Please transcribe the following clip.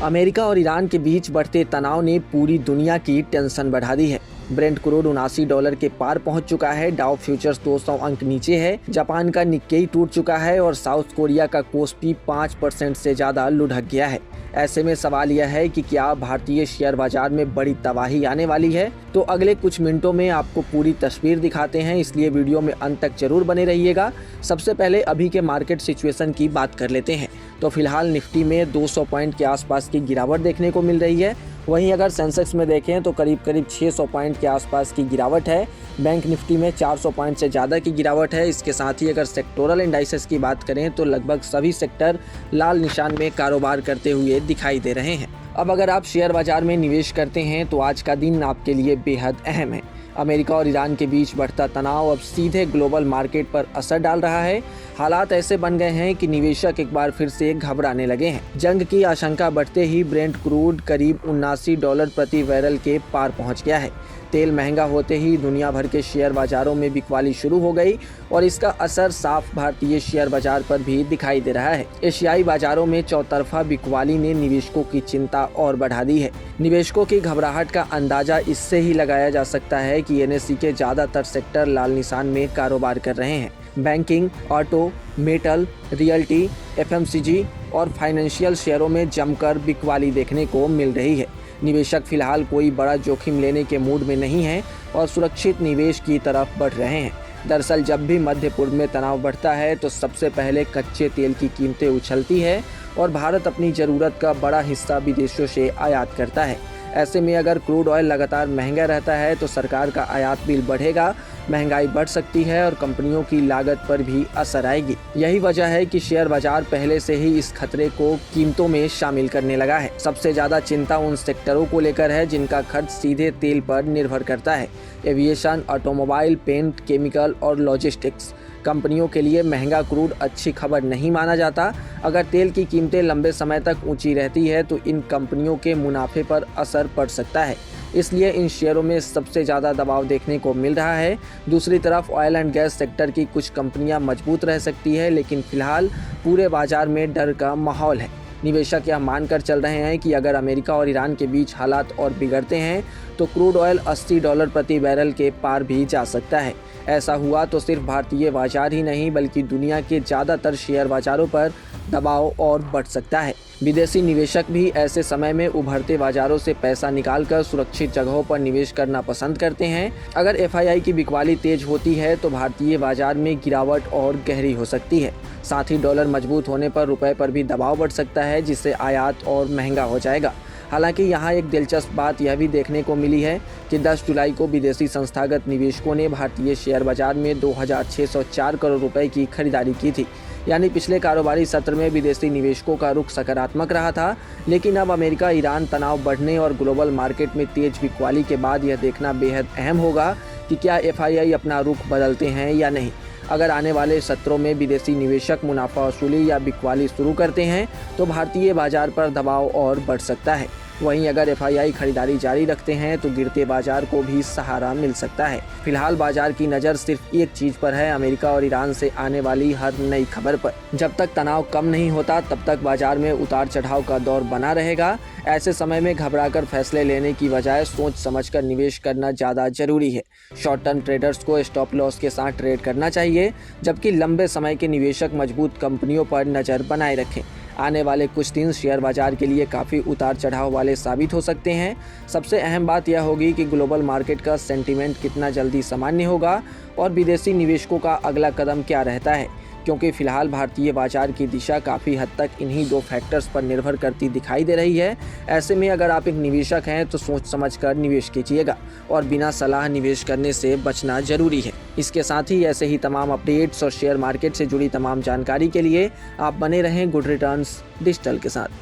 America और Iran के बीच बढ़ते तनाव ने पूरी दुनिया की टेंशन बढ़ा दी है। ब्रेंट क्रूड $79 के पार पहुंच चुका है। डाउ फ्यूचर्स 200 अंक नीचे है। जापान का निक्केई टूट चुका है और साउथ कोरिया का कोस्पी 5% से ज्यादा लुढ़क गया है। ऐसे में सवाल यह है कि क्या भारतीय शेयर बाजार में बड़ी तबाही आने वाली है। तो अगले कुछ मिनटों में आपको पूरी तस्वीर दिखाते हैं, इसलिए वीडियो में अंत तक जरूर बने रहिएगा। सबसे पहले अभी के मार्केट सिचुएशन की बात कर लेते हैं। तो फिलहाल निफ्टी में 200 पॉइंट के आसपास की गिरावट देखने को मिल रही है। वहीं अगर सेंसेक्स में देखें तो करीब 600 पॉइंट के आसपास की गिरावट है। बैंक निफ्टी में 400 पॉइंट से ज़्यादा की गिरावट है। इसके साथ ही अगर सेक्टोरल इंडाइसेस की बात करें तो लगभग सभी सेक्टर लाल निशान में कारोबार करते हुए दिखाई दे रहे हैं। अब अगर आप शेयर बाजार में निवेश करते हैं तो आज का दिन आपके लिए बेहद अहम है। अमेरिका और ईरान के बीच बढ़ता तनाव अब सीधे ग्लोबल मार्केट पर असर डाल रहा है। हालात ऐसे बन गए हैं कि निवेशक एक बार फिर से घबराने लगे हैं। जंग की आशंका बढ़ते ही ब्रेंट क्रूड करीब $79 प्रति बैरल के पार पहुंच गया है। तेल महंगा होते ही दुनिया भर के शेयर बाजारों में बिकवाली शुरू हो गई और इसका असर साफ भारतीय शेयर बाजार पर भी दिखाई दे रहा है। एशियाई बाजारों में चौतरफा बिकवाली ने निवेशकों की चिंता और बढ़ा दी है। निवेशकों की घबराहट का अंदाजा इससे ही लगाया जा सकता है कि एनएसई के ज्यादातर सेक्टर लाल निशान में कारोबार कर रहे हैं। Banking, auto, metal, realty, FMCG और फाइनेंशियल शेयरों में जमकर बिकवाली देखने को मिल रही है। निवेशक फिलहाल कोई बड़ा जोखिम लेने के मूड में नहीं है और सुरक्षित निवेश की तरफ बढ़ रहे हैं। दरअसल जब भी मध्य पूर्व में तनाव बढ़ता है तो सबसे पहले कच्चे तेल की कीमतें उछलती है और भारत अपनी ज़रूरत का बड़ा हिस्सा विदेशों से आयात करता है। ऐसे में अगर क्रूड ऑयल लगातार महंगा रहता है तो सरकार का आयात बिल बढ़ेगा, महंगाई बढ़ सकती है और कंपनियों की लागत पर भी असर आएगी। यही वजह है कि शेयर बाजार पहले से ही इस खतरे को कीमतों में शामिल करने लगा है। सबसे ज्यादा चिंता उन सेक्टरों को लेकर है जिनका खर्च सीधे तेल पर निर्भर करता है। एविएशन, ऑटोमोबाइल, पेंट, केमिकल और लॉजिस्टिक्स कंपनियों के लिए महंगा क्रूड अच्छी खबर नहीं माना जाता। अगर तेल की कीमतें लंबे समय तक ऊंची रहती है तो इन कंपनियों के मुनाफे पर असर पड़ सकता है, इसलिए इन शेयरों में सबसे ज़्यादा दबाव देखने को मिल रहा है। दूसरी तरफ ऑयल एंड गैस सेक्टर की कुछ कंपनियां मजबूत रह सकती है, लेकिन फिलहाल पूरे बाजार में डर का माहौल है। निवेशक यह मानकर चल रहे हैं कि अगर अमेरिका और ईरान के बीच हालात और बिगड़ते हैं तो क्रूड ऑयल $80 प्रति बैरल के पार भी जा सकता है। ऐसा हुआ तो सिर्फ भारतीय बाजार ही नहीं बल्कि दुनिया के ज़्यादातर शेयर बाजारों पर दबाव और बढ़ सकता है। विदेशी निवेशक भी ऐसे समय में उभरते बाजारों से पैसा निकालकर सुरक्षित जगहों पर निवेश करना पसंद करते हैं। अगर एफआईआई की बिकवाली तेज होती है तो भारतीय बाजार में गिरावट और गहरी हो सकती है। साथ ही डॉलर मजबूत होने पर रुपए पर भी दबाव बढ़ सकता है, जिससे आयात और महंगा हो जाएगा। हालांकि यहाँ एक दिलचस्प बात यह भी देखने को मिली है कि 10 जुलाई को विदेशी संस्थागत निवेशकों ने भारतीय शेयर बाजार में 2604 करोड़ रुपए की खरीदारी की थी। यानी पिछले कारोबारी सत्र में विदेशी निवेशकों का रुख सकारात्मक रहा था। लेकिन अब अमेरिका ईरान तनाव बढ़ने और ग्लोबल मार्केट में तेज बिकवाली के बाद यह देखना बेहद अहम होगा कि क्या एफआईआई अपना रुख बदलते हैं या नहीं। अगर आने वाले सत्रों में विदेशी निवेशक मुनाफा वसूली या बिकवाली शुरू करते हैं तो भारतीय बाजार पर दबाव और बढ़ सकता है। वहीं अगर एफआईआई खरीदारी जारी रखते हैं तो गिरते बाजार को भी सहारा मिल सकता है। फिलहाल बाजार की नज़र सिर्फ एक चीज़ पर है, अमेरिका और ईरान से आने वाली हर नई खबर पर। जब तक तनाव कम नहीं होता तब तक बाजार में उतार चढ़ाव का दौर बना रहेगा। ऐसे समय में घबराकर फैसले लेने की बजाय सोच समझकर निवेश करना ज़्यादा जरूरी है। शॉर्ट टर्म ट्रेडर्स को स्टॉप लॉस के साथ ट्रेड करना चाहिए, जबकि लंबे समय के निवेशक मजबूत कंपनियों पर नज़र बनाए रखें। आने वाले कुछ दिन शेयर बाजार के लिए काफ़ी उतार चढ़ाव वाले साबित हो सकते हैं। सबसे अहम बात यह होगी कि ग्लोबल मार्केट का सेंटीमेंट कितना जल्दी सामान्य होगा और विदेशी निवेशकों का अगला कदम क्या रहता है, क्योंकि फिलहाल भारतीय बाजार की दिशा काफ़ी हद तक इन्हीं दो फैक्टर्स पर निर्भर करती दिखाई दे रही है। ऐसे में अगर आप एक निवेशक हैं तो सोच समझकर निवेश कीजिएगा और बिना सलाह निवेश करने से बचना जरूरी है। इसके साथ ही ऐसे ही तमाम अपडेट्स और शेयर मार्केट से जुड़ी तमाम जानकारी के लिए आप बने रहें गुड रिटर्न्स डिजिटल के साथ।